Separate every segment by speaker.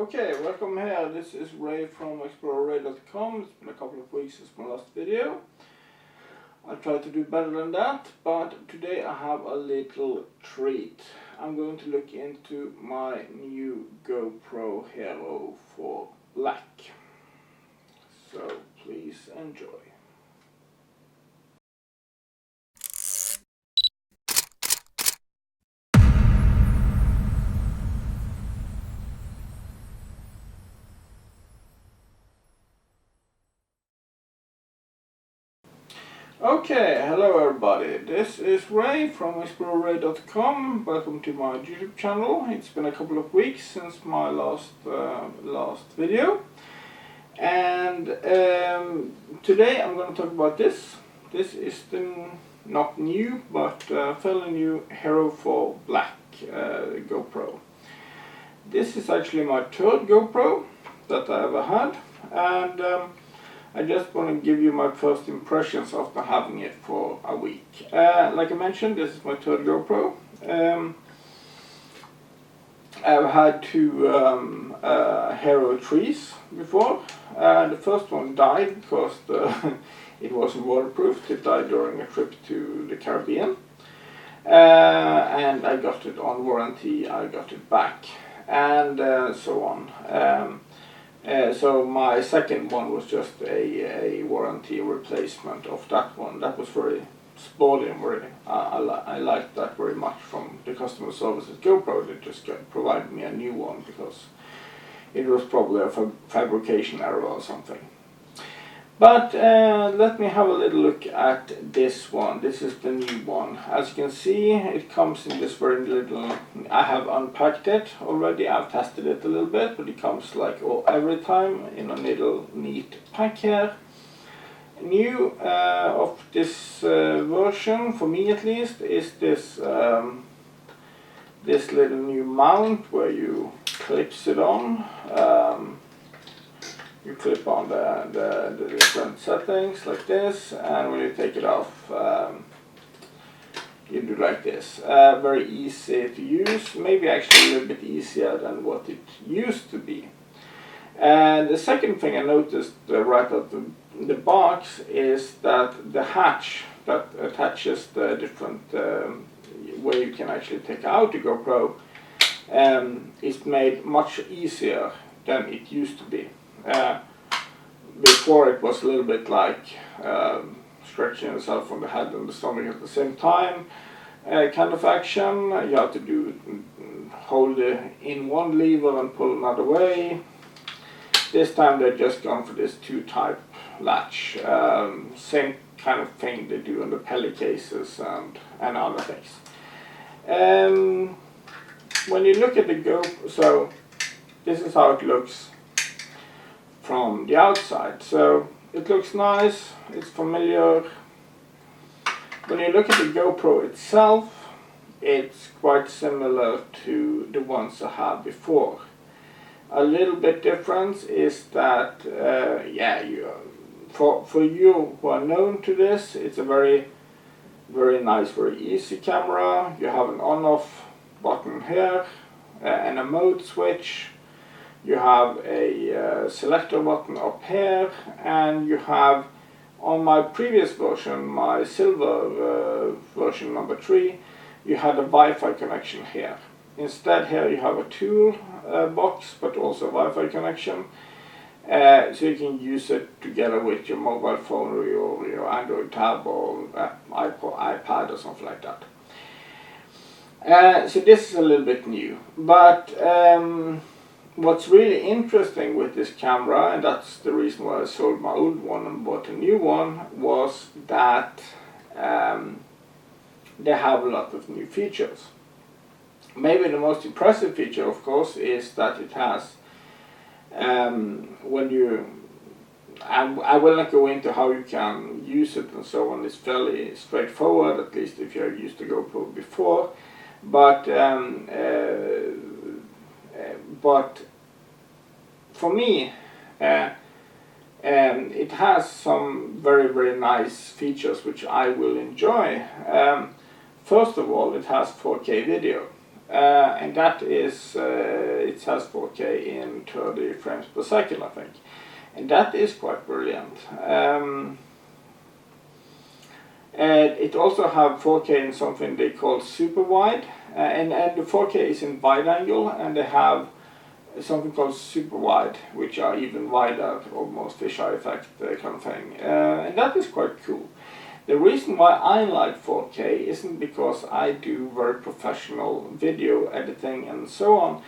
Speaker 1: Okay, welcome here. This is Ray from GoPRO HERO.com. It's been a couple of weeks since my last video. I'll try to do better than that, but today I have a little treat. I'm going to look into my new GoPRO HERO for black. So please enjoy. Okay, hello everybody. This is Ray from GoPRO HERO.com. Welcome to my YouTube channel. It's been a couple of weeks since my last video, and today I'm going to talk about this. This is the not new, but fairly new Hero for Black GoPro. This is actually my third GoPro that I ever had, and I just want to give you my first impressions after having it for a week. Like I mentioned, this is my third GoPro. I've had two Hero 3s before. The first one died because it wasn't waterproof. It died during a trip to the Caribbean. And I got it on warranty, I got it back, and so on. So my second one was just a warranty replacement of that one. That was very sporty and very, I liked that very much from the customer service at GoPro. They just provided me a new one because it was probably a fabrication error or something. But let me have a little look at this one. This is the new one. As you can see, it comes in this very little, I have unpacked it already, I've tested it a little bit, but it comes like every time in a little neat pack here. New of this version, for me at least, is this this little new mount where you clips it on. You clip on the different settings like this, and when you take it off, you do like this. Very easy to use, maybe actually a little bit easier than what it used to be. And the second thing I noticed right out of the box is that the hatch that attaches the different where you can actually take out the GoPro is made much easier than it used to be. Before it was a little bit like stretching yourself on the head and the stomach at the same time kind of action. You have to hold in one lever and pull another way. This time they've just gone for this two-type latch. Same kind of thing they do on the Pelly cases and other things. When you look at the GoPro, so this is how it looks from the outside. So it looks nice, it's familiar. When you look at the GoPro itself, it's quite similar to the ones I had before. A little bit difference is that for you who are known to this, it's a very nice, very easy camera. You have an on-off button here and a mode switch. You have a selector button up here, and you have, on my previous version, my silver version number 3, you had a Wi-Fi connection here. Instead here you have a tool box, but also a Wi-Fi connection, so you can use it together with your mobile phone or your Android tab or iPad or something like that. So this is a little bit new, but what's really interesting with this camera, and that's the reason why I sold my old one and bought a new one, was that they have a lot of new features. Maybe the most impressive feature, of course, is that it has, when you, I will not go into how you can use it and so on, it's fairly straightforward, at least if you have used the GoPro before, but for me, it has some very nice features which I will enjoy. First of all, it has 4K video. and that is it has 4K in 30 frames per second, I think, and that is quite brilliant. And it also have 4K in something they call super wide, and the 4K is in wide angle, and they have something called super wide, which are even wider, almost fisheye effect kind of thing, and that is quite cool. The reason why I like 4K isn't because I do very professional video editing and so on,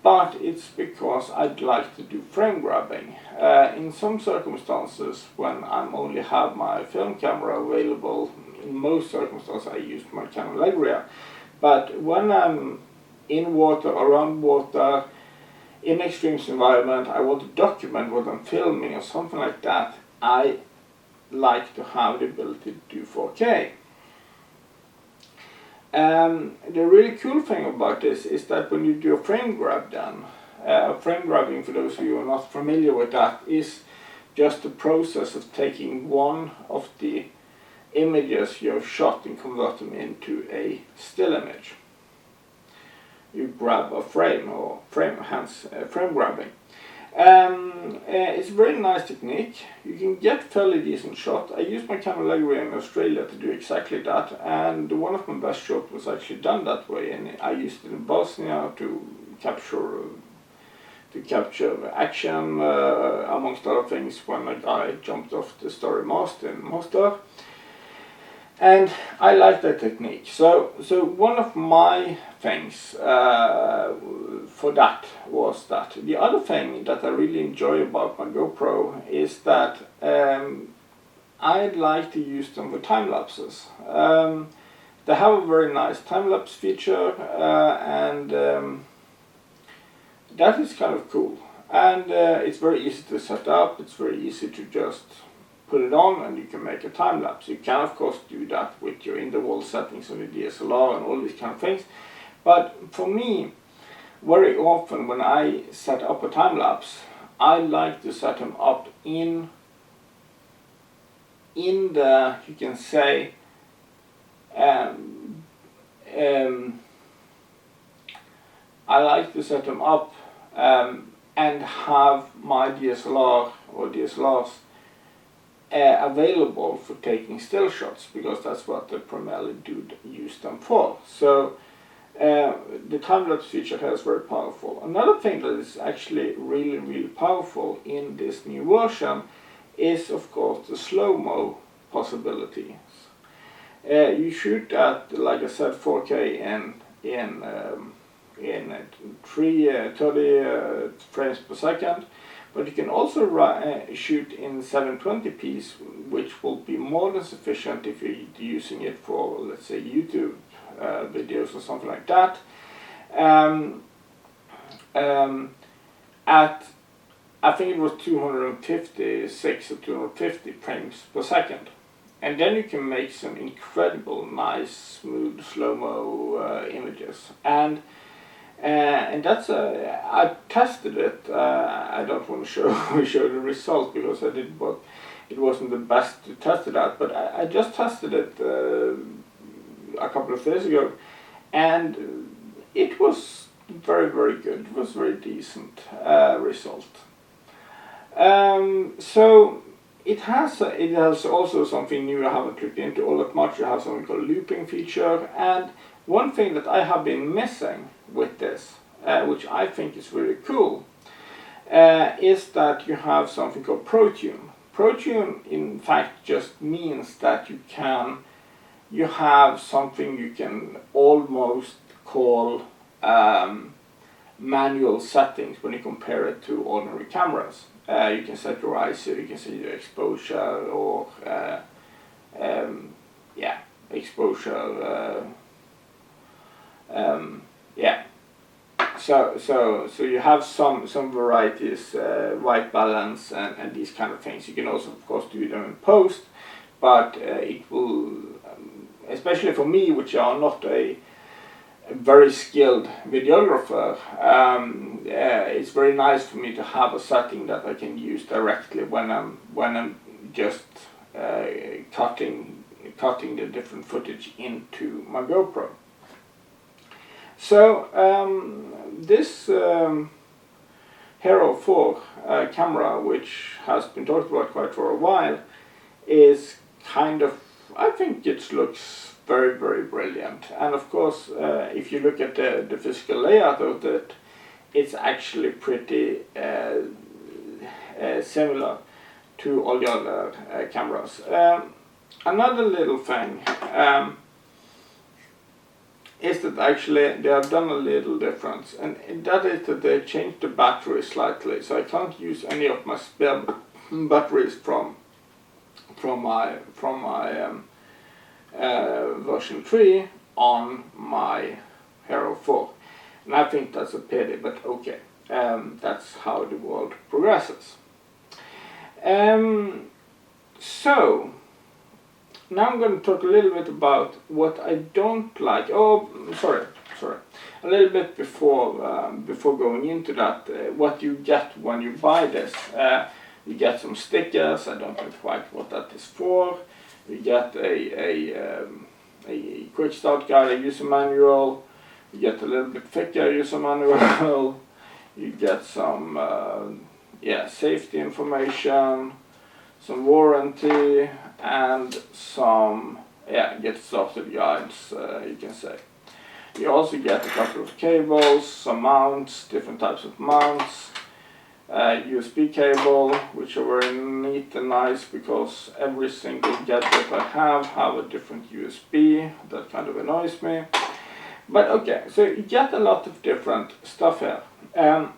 Speaker 1: but it's because I'd like to do frame grabbing. In some circumstances, when I only have my film camera available, in most circumstances I use my Canon Legria, but when I'm in water, around water, in extreme environment, I want to document what I'm filming or something like that, I like to have the ability to do 4K. The really cool thing about this is that when you do a frame grab then, frame grabbing, for those of you who are not familiar with that, is just the process of taking one of the images you have shot and convert them into a still image. You grab a frame, or hence frame grabbing. It's a very nice technique. You can get fairly decent shot. I used my Canon Legria in Australia to do exactly that, and one of my best shots was actually done that way, and I used it in Bosnia to capture action, amongst other things, when a guy jumped off the starry mast in Mostar. And I like that technique. So one of my things for that was that. The other thing that I really enjoy about my GoPro is that I'd like to use them for time lapses. They have a very nice time lapse feature, and that is kind of cool. And it's very easy to set up. It's very easy to just put it on and you can make a time lapse. You can of course do that with your in-the-wall settings on the DSLR and all these kind of things. But for me, very often when I set up a time lapse, I like to set them up in the, you can say, I like to set them up and have my DSLR or DSLRs available for taking still shots, because that's what they primarily do use them for. So the time-lapse feature here is very powerful. Another thing that is actually really powerful in this new version is of course the slow-mo possibilities. You shoot at, like I said, 4K in 30 frames per second. But you can also shoot in 720p, which will be more than sufficient if you're using it for, let's say, YouTube videos or something like that. At, I think it was 256 or 250 frames per second. And then you can make some incredible, nice, smooth, slow-mo images. And that's I tested it. I don't want to show the result because I did, but it wasn't the best to test it at. But I just tested it a couple of days ago, and it was very good. It was very decent result. So it has also something new I haven't looked into all that much. It has something called looping feature, and one thing that I have been missing with this, which I think is really cool, is that you have something called ProTune. ProTune in fact just means that you have something you can almost call manual settings when you compare it to ordinary cameras. You can set your ISO, you can set your exposure, or exposure. So you have some varieties, white balance and these kind of things. You can also of course do them in post, but it will, especially for me, which are not a very skilled videographer, it's very nice for me to have a setting that I can use directly when I'm just cutting the different footage into my GoPro. So this Hero 4 camera, which has been talked about quite for a while, is kind of, I think it looks very, very brilliant. And of course, if you look at the physical layout of it, it's actually pretty similar to all the other cameras. Another little thing is that actually they have done a little difference, and that is that they changed the battery slightly, so I can't use any of my spare batteries from my version 3 on my Hero 4, and I think that's a pity, but okay, that's how the world progresses. So now I'm going to talk a little bit about what I don't like. Oh, sorry. A little bit before going into that, what you get when you buy this. You get some stickers. I don't know quite what that is for. You get a quick start guide, a user manual. You get a little bit thicker user manual. You get some safety information, some warranty, and some get started guides, you can say. You also get a couple of cables, some mounts, different types of mounts, USB cable, which are very neat and nice because every single gadget I have a different USB. That kind of annoys me. But okay, so you get a lot of different stuff here. And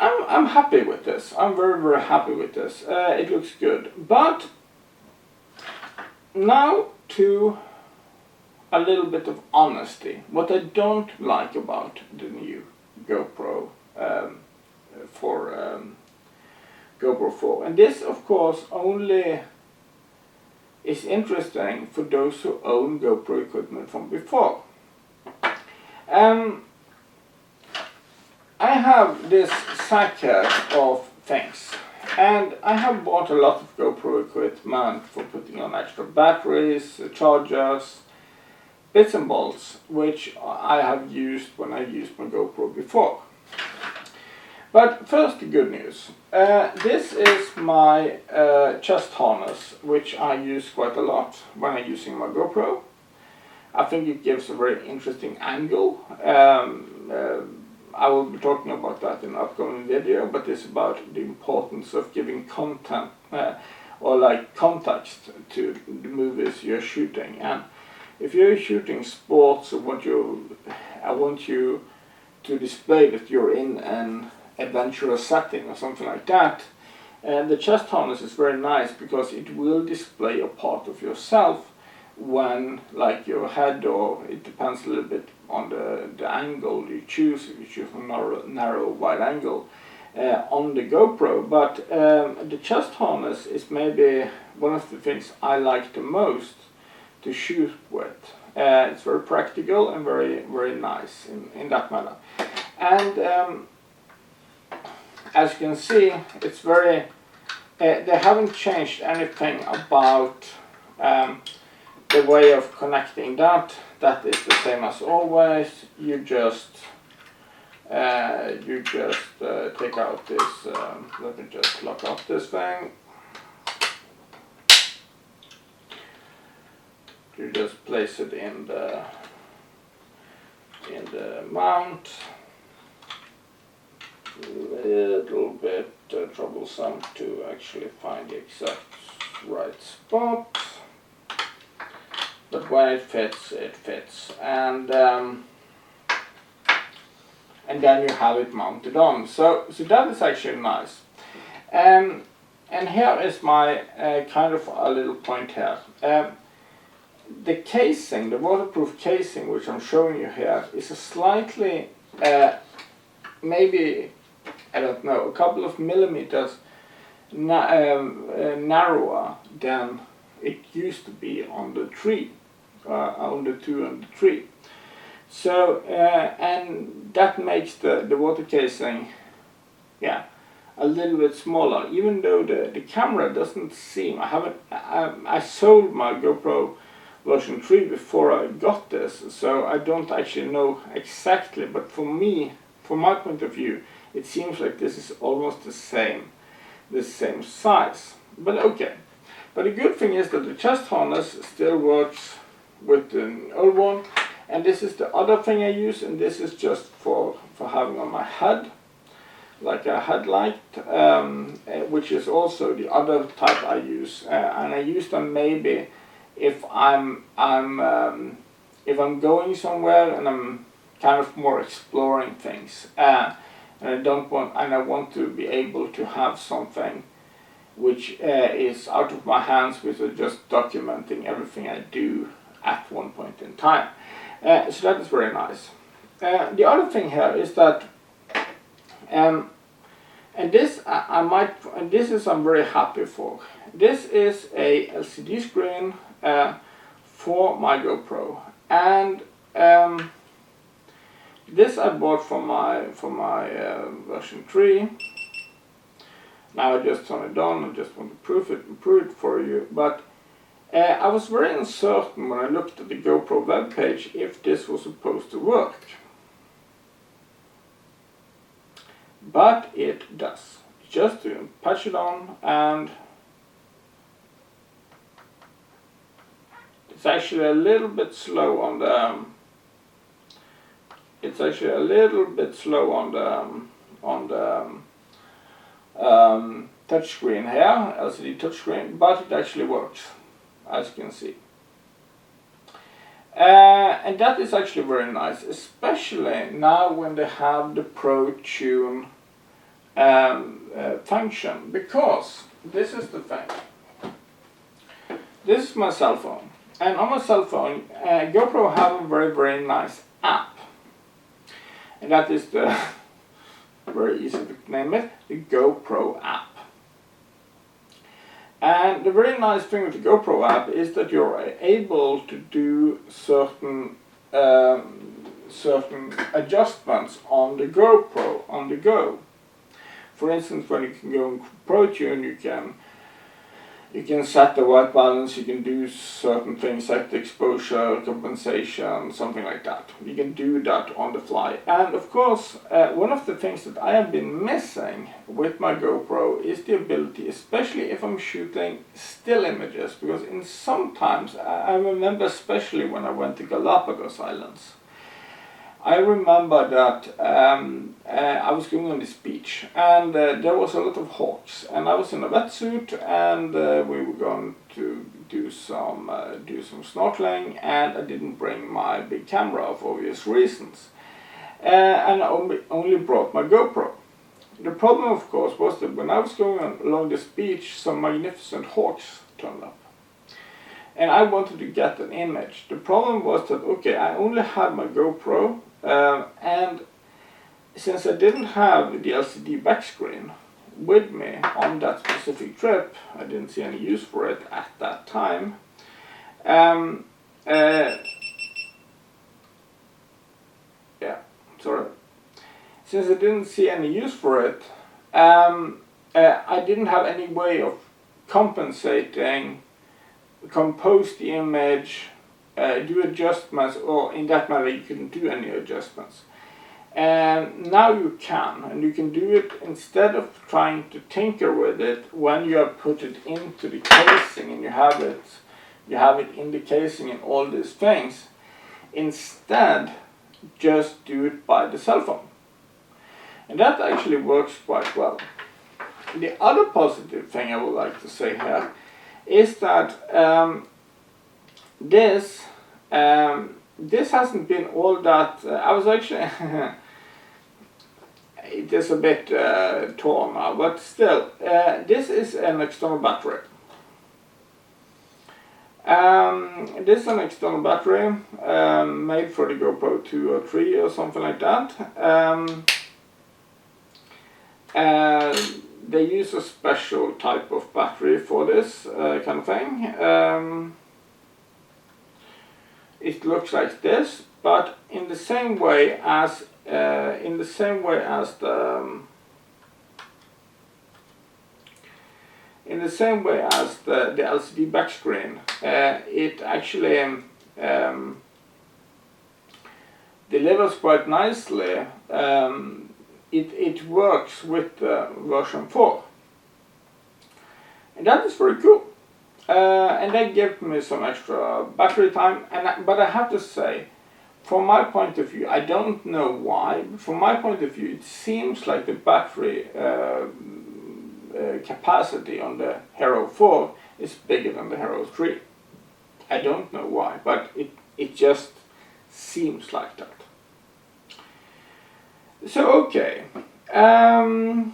Speaker 1: I'm happy with this. I'm very, very happy with this. It looks good. But now to a little bit of honesty. What I don't like about the new GoPro GoPro 4. And this, of course, only is interesting for those who own GoPro equipment from before. I have this sack here of things, and I have bought a lot of GoPro equipment for putting on extra batteries, chargers, bits and bolts, which I have used when I used my GoPro before. But first, the good news. This is my chest harness, which I use quite a lot when I'm using my GoPro. I think it gives a very interesting angle. I will be talking about that in an upcoming video, but it's about the importance of giving content or like context to the movies you're shooting. And if you're shooting sports, I want you to display that you're in an adventurous setting or something like that. And the chest harness is very nice because it will display a part of yourself when, like, your head, or it depends a little bit on the angle you choose. If you choose a narrow wide angle on the GoPro, but the chest harness is maybe one of the things I like the most to shoot with. It's very practical and very, very nice in that manner. And as you can see, it's very they haven't changed anything about the way of connecting that. That is the same as always. You just take out this. Let me just lock off this thing. You just place it in the mount. A little bit troublesome to actually find the exact right spot. But when it fits, it fits, and then you have it mounted on. So that is actually nice. And here is my kind of a little point here. The casing, the waterproof casing, which I'm showing you here, is a slightly, maybe, I don't know, a couple of millimeters narrower than it used to be on the 3. On the 2 and the 3. So, and that makes the water casing, a little bit smaller, even though the camera doesn't seem, I sold my GoPro version 3 before I got this, so I don't actually know exactly, but for me, from my point of view, it seems like this is almost the same size. But okay. But the good thing is that the chest harness still works with the old one, and this is the other thing I use, and this is just for having on my head, like a headlight, which is also the other type I use, and I use them maybe if I'm going somewhere and I'm kind of more exploring things, and I want to be able to have something which is out of my hands, which is just documenting everything I do at one point in time. So that is very nice. The other thing here is that, and this this is I'm very happy for. This is a LCD screen for my GoPro, and this I bought for my version 3. Now I just turn it on. I just want to prove it for you. But I was very uncertain when I looked at the GoPro webpage if this was supposed to work. But it does. Just to patch it on, and it's actually a little bit slow on the. It's actually a little bit slow on the touchscreen here, LCD touchscreen, but it actually works, as you can see. And that is actually very nice, especially now when they have the Pro Tune function, because this is the thing. This is my cell phone, and on my cell phone, GoPro have a very, very nice app, and that is the very easy to name it, the GoPro app. And the very nice thing with the GoPro app is that you're able to do certain adjustments on the GoPro on the go. For instance, when you can go in Pro Tune, you can set the white balance, you can do certain things, set the exposure, compensation, something like that. You can do that on the fly. And of course, one of the things that I have been missing with my GoPro is the ability, especially if I'm shooting still images, because sometimes, I remember especially when I went to Galapagos Islands, I remember that I was going on this beach, and there was a lot of hawks, and I was in a wetsuit, and we were going to do some snorkeling, and I didn't bring my big camera for obvious reasons, and I only brought my GoPro. The problem, of course, was that when I was going along this beach, some magnificent hawks turned up. And I wanted to get an image. The problem was that, okay, I only had my GoPro, and since I didn't have the LCD back screen with me on that specific trip, I didn't see any use for it at that time. Since I didn't see any use for it, I didn't have any way of compensating, compose the image, do adjustments, or in that matter you couldn't do any adjustments. And now you can, and you can do it instead of trying to tinker with it when you have put it into the casing and you have it in the casing and all these things. Instead, just do it by the cell phone. And that actually works quite well. The other positive thing I would like to say here is that this hasn't been all that. I was actually it is a bit torn now, but still, this is an external battery. This is an external battery made for the GoPro 2 or 3 or something like that. They use a special type of battery for this kind of thing. It looks like this, but in the same way as in the same way as the LCD back screen, it actually delivers quite nicely. It works with version 4, and that is very cool. And that gave me some extra battery time. But I have to say, from my point of view, I don't know why, but from my point of view, it seems like the battery capacity on the Hero 4 is bigger than the Hero 3. I don't know why, but it just seems like that. So okay, so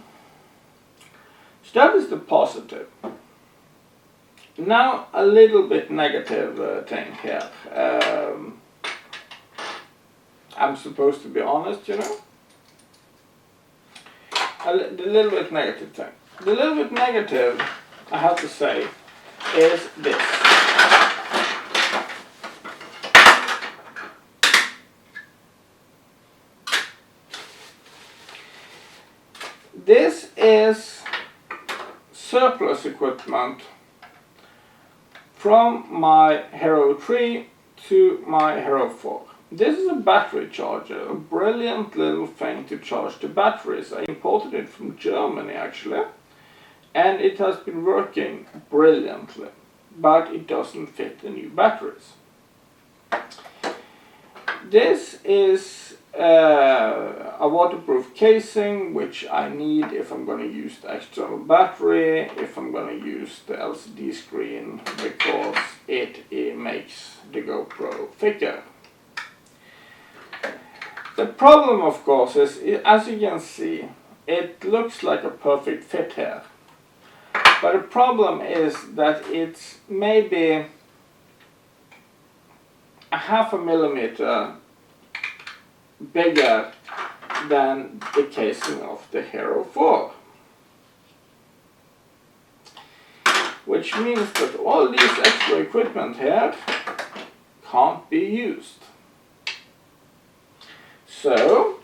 Speaker 1: that is the positive. Now a little bit negative thing here. I'm supposed to be honest, you know. The little bit negative thing. The little bit negative, I have to say, is this. This is surplus equipment from my Hero 3 to my Hero 4. This is a battery charger, a brilliant little thing to charge the batteries. I imported it from Germany actually, and it has been working brilliantly, but it doesn't fit the new batteries. This is a waterproof casing, which I need if I'm going to use the external battery, if I'm going to use the LCD screen, because it makes the GoPro thicker. The problem, of course, is, as you can see, it looks like a perfect fit here. But the problem is that it's maybe a half a millimeter bigger than the casing of the Hero 4. Which means that all these extra equipment here can't be used. So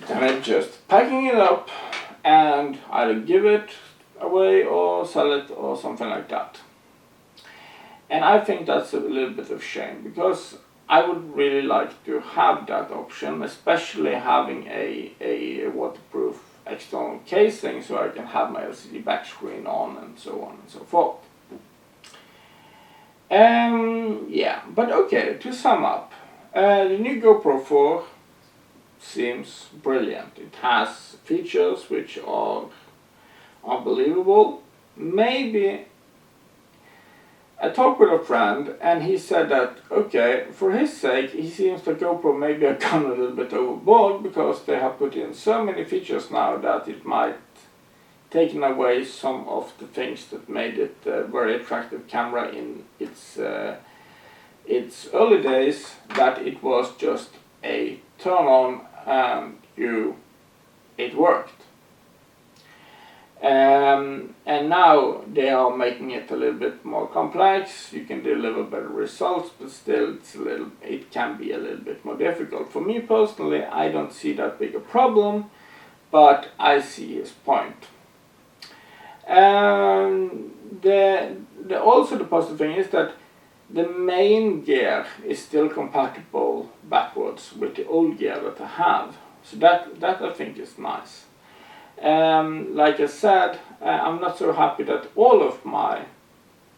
Speaker 1: then I'm just packing it up and either give it away or sell it or something like that. And I think that's a little bit of shame, because I would really like to have that option, especially having a waterproof external casing, so I can have my LCD back screen on and so on and so forth. Yeah, but okay, to sum up, the new GoPro 4 seems brilliant. It has features which are unbelievable. Maybe I talked with a friend and he said that, okay, for his sake, he seems that GoPro maybe have gone a little bit overboard, because they have put in so many features now that it might taken away some of the things that made it a very attractive camera in its early days, that it was just a turn on and it worked. And now they are making it a little bit more complex. You can deliver better results, but still it can be a little bit more difficult. For me personally, I don't see that big a problem, but I see his point. Also the positive thing is that the main gear is still compatible backwards with the old gear that I have. So that I think is nice. Like I said, I'm not so happy that all of my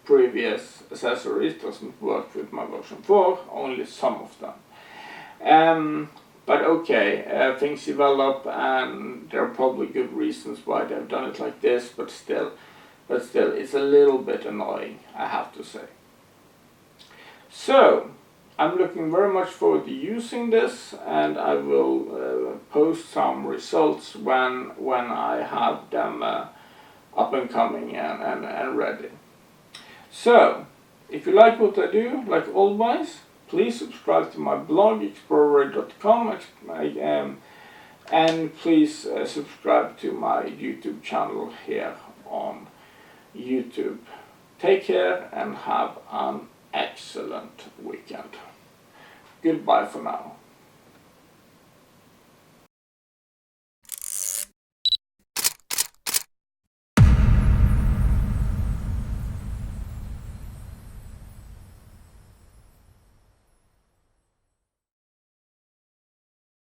Speaker 1: previous accessories doesn't work with my version 4, only some of them. But okay, things develop and there are probably good reasons why they've done it like this, but still it's a little bit annoying, I have to say. So, I'm looking very much forward to using this, and I will post some results when I have them up and coming and ready. So, if you like what I do, like always, please subscribe to my blog, GoPROHERO.com, and please subscribe to my YouTube channel here on YouTube. Take care and have an excellent weekend. Goodbye for now.